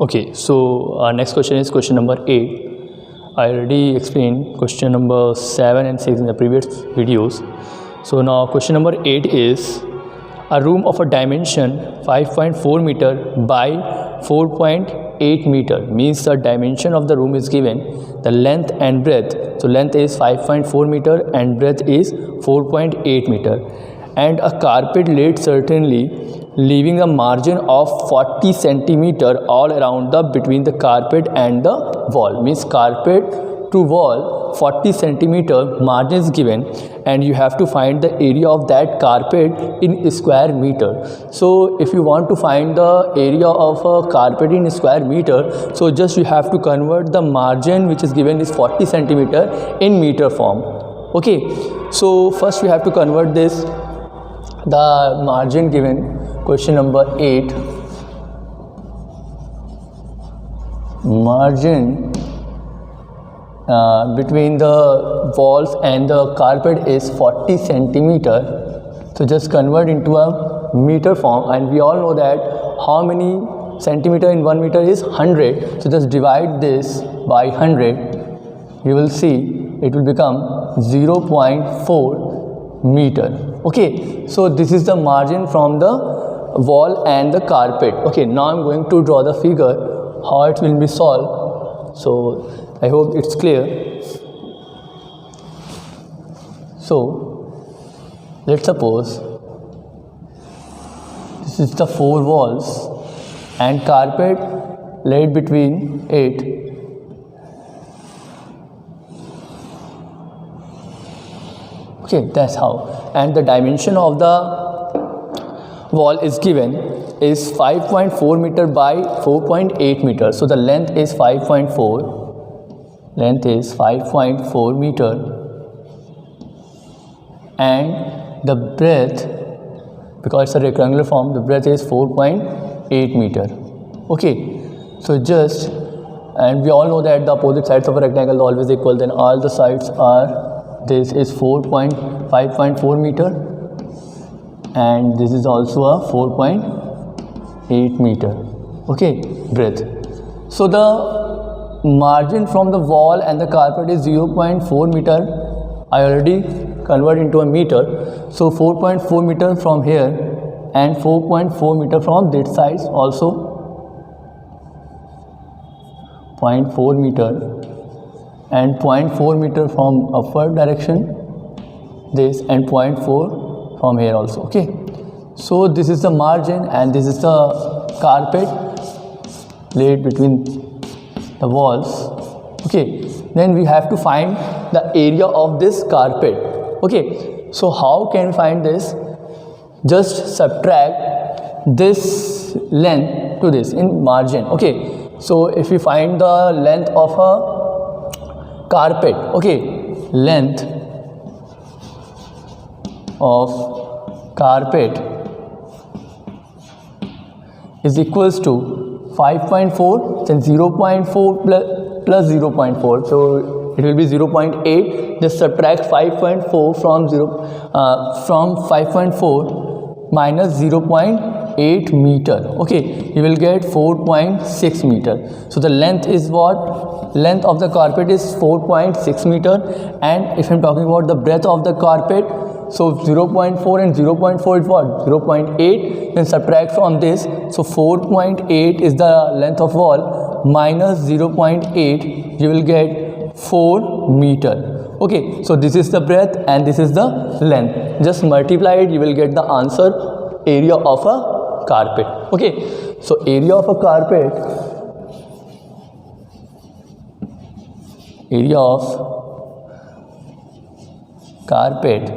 Okay, so our next question is question number 8. I already explained question number 7 and 6 in the previous videos. So now question number 8 is a room of a dimension 5.4 meter by 4.8 meter, means the dimension of the room is given, the length and breadth. So length is 5.4 meter and breadth is 4.8 meter, and a carpet laid certainly, leaving a margin of 40 centimeter all around the between the carpet and the wall, means carpet to wall 40 centimeter margin is given, and you have to find the area of that carpet in square meter. So if you want to find the area of a carpet in square meter, so just you have to convert the margin which is given is 40 centimeter in meter form. Okay, so first we have to convert this, the margin given question number 8, margin between the walls and the carpet is 40 centimeter. So just convert into a meter form, and we all know that how many centimeter in 1 meter is 100. So just divide this by 100, you will see it will become 0.4 meter. Okay, so this is the margin from the wall and the carpet. Okay, now I'm going to draw the figure how it will be solved. So I hope it's clear. So let's suppose this is the 4 walls and carpet laid between 8. Okay, that's how. And the dimension of the wall is given is 5.4 meter by 4.8 meter. So the length is 5.4. Length is 5.4 meter, and the breadth, because it's a rectangular form, the breadth is 4.8 meter. Okay, so just, and we all know that the opposite sides of a rectangle are always equal, then all the sides are, this is 5.4 meter, and this is also a 4.8 meter. Okay, breadth. So the margin from the wall and the carpet is 0.4 meter. I already convert into a meter. So 4.4 meter from here and 4.4 meter from this side also. 0.4 meter and 0.4 meter from upward direction, this, and 0.4 from here also. Okay, so this is the margin and this is the carpet laid between the walls. Okay, then we have to find the area of this carpet. Okay, so how can we find this? Just subtract this length to this in margin. Okay, so if we find the length of a carpet, okay, length of carpet is equals to 5.4, then 0.4 plus 0.4, so it will be 0.8. Just subtract 5.4 from 5.4 minus 0.8 meter. Okay, you will get 4.6 meter. So the length is what? Length of the carpet is 4.6 meter, and if I'm talking about the breadth of the carpet, so 0.4 and 0.4 is what? 0.8. Then subtract from this. So 4.8 is the length of wall minus 0.8. You will get 4 meter. Okay, so this is the breadth and this is the length. Just multiply it. You will get the answer, area of a carpet. Okay, so area of a carpet, area of carpet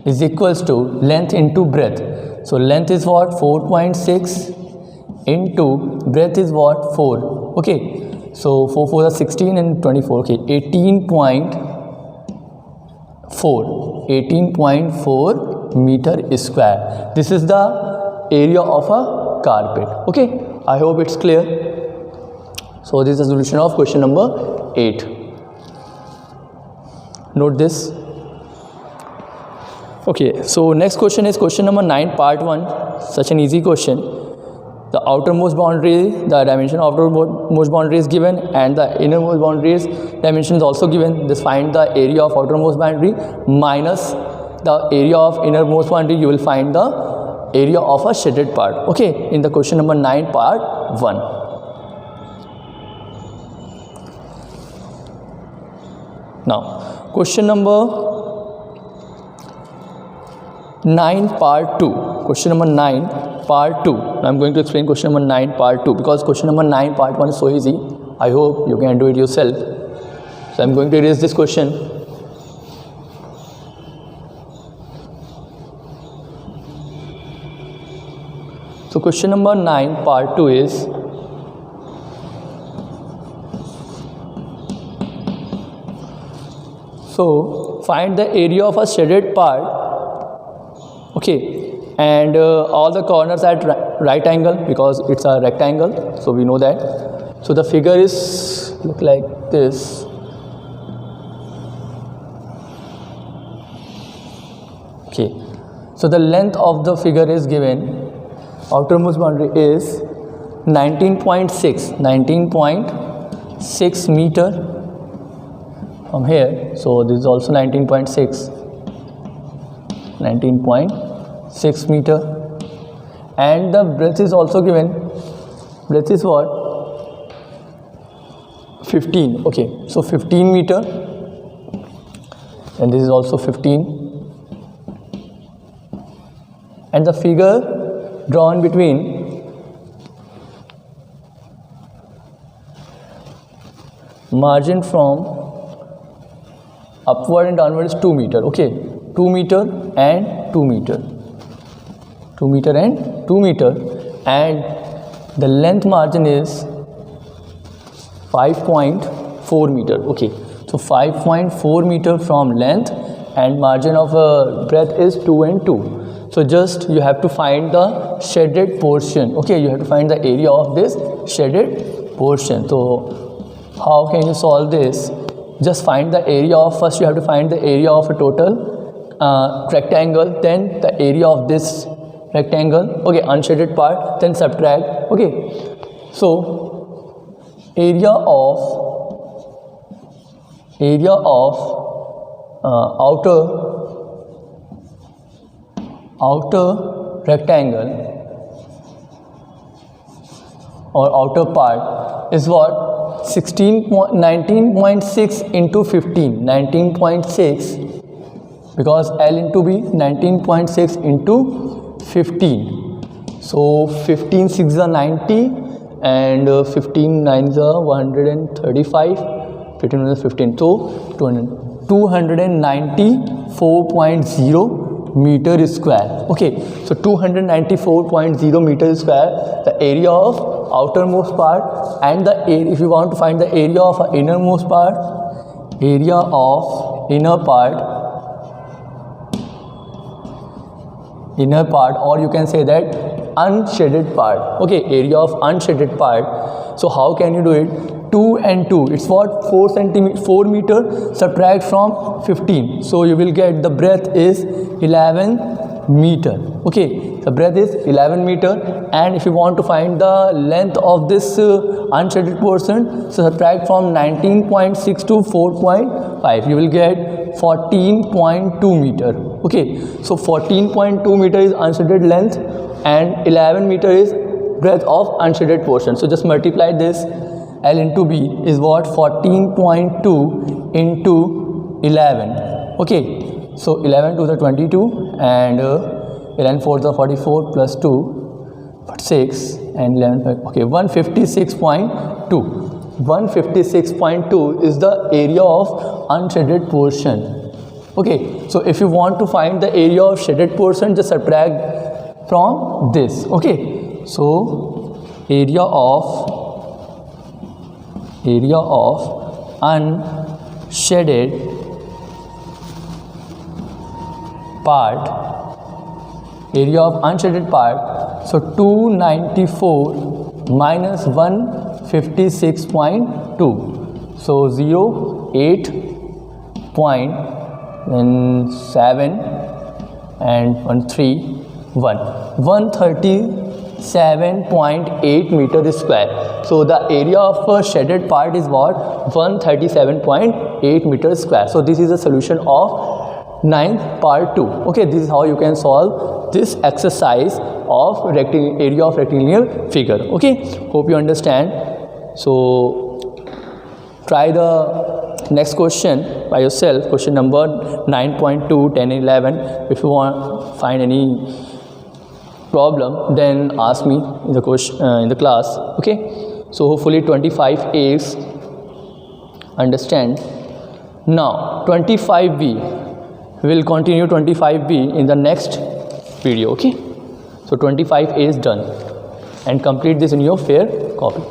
is equals to length into breadth. So length is what? 4.6 into breadth is what? 4. Okay, so 4 4 is 16 and 24. Okay, 18.4 meter square. This is the area of a carpet. Okay, I hope it's clear. So this is the solution of question number 8. Note this. Okay, so next question is question number 9, part 1. Such an easy question. the outermost boundary, the dimension of outermost boundary is given, and the innermost boundary's dimension is also given. Just find the area of outermost boundary minus the area of innermost boundary. You will find the area of a shaded part. Okay, in the question number 9 part 1. Now question number 9 part 2. Question number 9 part 2. I am going to explain question number 9 part 2 because question number 9 part 1 is so easy. I hope you can do it yourself. So I am going to erase this question. So question number 9 part 2 is, so find the area of a shaded part, okay, and all the corners at right angle because it's a rectangle, so we know that. So the figure is look like this. Okay, so the length of the figure is given. Outermost boundary is 19.6 meter from here. So this is also 19.6 meter, and the breadth is also given. Breadth is what? 15. Okay, so 15 meter, and this is also 15, and the figure drawn between margin from upward and downward is 2 meter. Okay, 2 meter and 2 meter, 2 meter and 2 meter, and the length margin is 5.4 meter. Okay, so 5.4 meter from length, and margin of breadth is 2 and 2. So just you have to find the shaded portion. Okay, you have to find the area of this shaded portion. So how can you solve this? Just find the area of, first you have to find the area of a total rectangle, then the area of this rectangle, okay, unshaded part, then subtract. Okay, so area of outer rectangle or outer part is what? 19.6 into 15, 19.6, because L into B, 19.6 into 15. So 15 6 is 90, and 15 9 is 135, 15 is 15, so 294.0 meter square. Okay, so 294.0 meter square, the area of outermost part, and the area, if you want to find the area of innermost part, area of inner part, or you can say that unshaded part. Okay, area of unshaded part. So how can you do it? 2 and 2, it's what? 4 meter, subtract from 15, so you will get the breadth is 11 meter. Okay, the breadth is 11 meter, and if you want to find the length of this unshaded portion, so subtract from 19.6 to 4.5, you will get 14.2 meter. Okay, so 14.2 meter is unshaded length, and 11 meter is breadth of unshaded portion. So just multiply this. L into B is what? 14.2 into 11. Okay, so 11 to the 22, and 11 4 the 44 plus 2, 6, and 11 5. Okay, 156.2. 156.2 is the area of unshaded portion. Okay, so if you want to find the area of shaded portion, just subtract from this. Okay, so area of unshaded part, area of unshaded part, so 294 minus 156.2, so 0.7 and 131, 130 137.8 meter square. So the area of a shaded part is what? 137.8 meter square. So this is the solution of 9th part 2. Okay, this is how you can solve this exercise of area of rectangular figure. Okay, hope you understand. So try the next question by yourself, question number 9.2, 10 and 11. If you want find any problem, then ask me in the question in the class. Okay, so hopefully 25 A's understand. Now 25B, we will continue 25B in the next video. Okay, so 25A is done, and complete this in your fair copy.